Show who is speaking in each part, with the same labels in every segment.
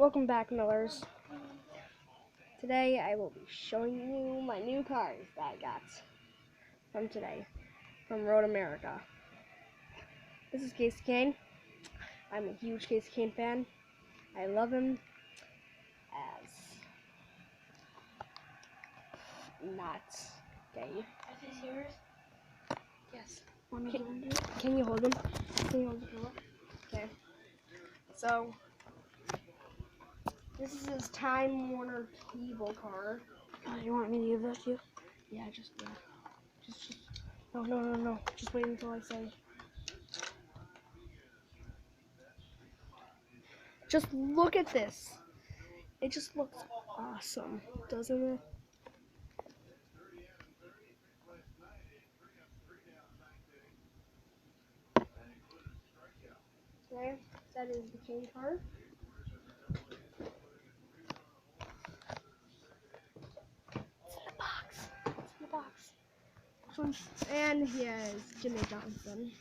Speaker 1: Welcome back, Millers. Today I will be showing you my new cars that I got from today, from Road America. This is Casey Kane. I'm a huge Casey Kane fan. I love him as not gay.
Speaker 2: Is this yours?
Speaker 1: Yes.
Speaker 2: Can
Speaker 1: Can you hold them? Can you hold the pillow? Okay. So, this is his Time Warner Cable car.
Speaker 2: you want me to give that to you?
Speaker 1: Yeah, just no. Just wait until I say. Just look at this. It just looks awesome, doesn't it? Okay, that is the Kane car. It's in the box. It's in the box. And he has Jimmy Johnson.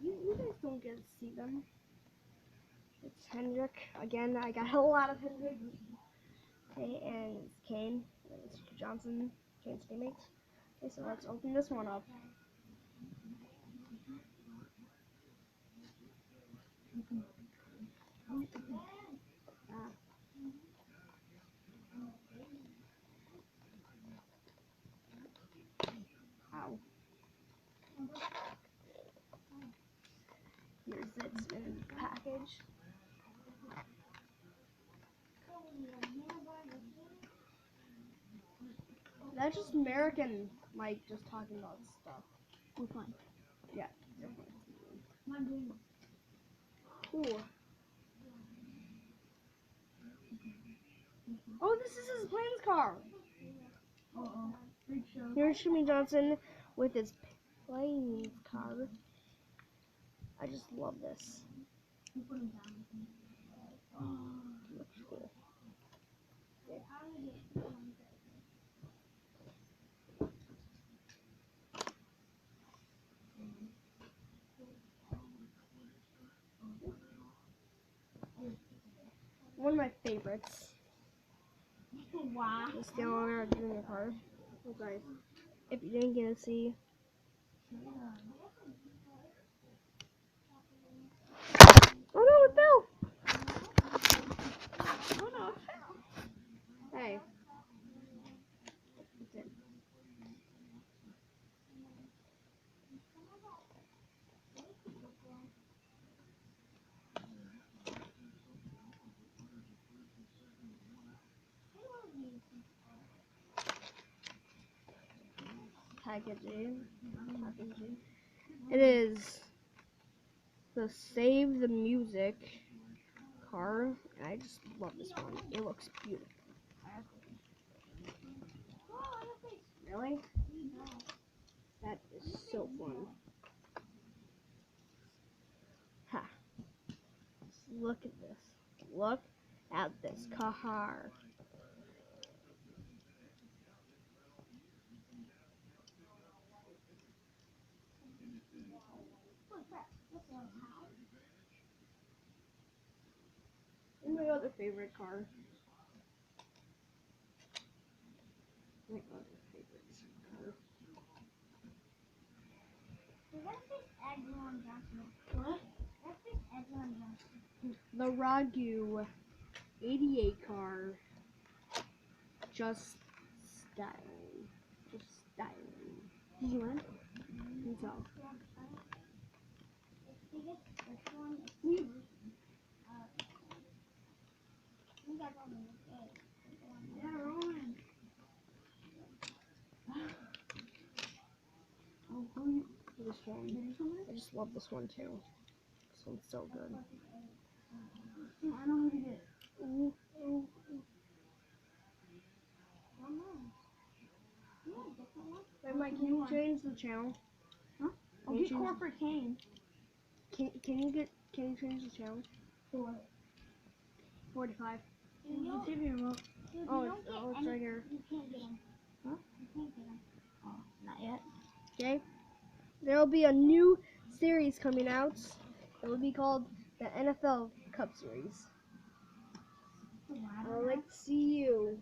Speaker 1: You guys don't get to see them. It's Hendrick. Again, I got a lot of Hendrick. Okay, and it's Kane. And it's Johnson, Kane's teammates. Okay, so let's open this one up. Ow. Here's its in the package. That's just American, like, just talking about stuff.
Speaker 2: We're fine.
Speaker 1: Yeah, definitely. Ooh. Oh, this is his Plains car. Here's Jimmy Johnson with his Plains car. I just love this. Looks cool. One of my favorites.
Speaker 2: Wow.
Speaker 1: Is the Honor Junior car. Okay. If you didn't get to see. Oh no, it fell!
Speaker 2: Oh no, it fell.
Speaker 1: Hey. It's in. Packaging. It is the Save the Music car. And I just love this one. It looks beautiful. Really? That is so fun. Ha. Look at this. Look at this car. And my other favorite car. My other favorite car.
Speaker 2: What?
Speaker 1: The Ragu 88 car. Just styling. Just styling.
Speaker 2: Did you win?
Speaker 1: And so. This one. I just love this one too. This one's so good.
Speaker 2: I know who to get.
Speaker 1: Ooh. Wait, Mike, can you change the channel?
Speaker 2: Huh? I'll get Corporate Kane.
Speaker 1: Can you change the channel?
Speaker 2: For what?
Speaker 1: 45.
Speaker 2: You can see your remote.
Speaker 1: It's right here.
Speaker 2: You can't get him. Huh? You can't get him. Oh, not yet.
Speaker 1: Okay. There will be a new series coming out. It will be called the NFL Cup Series.
Speaker 2: Wow.
Speaker 1: I would like to see you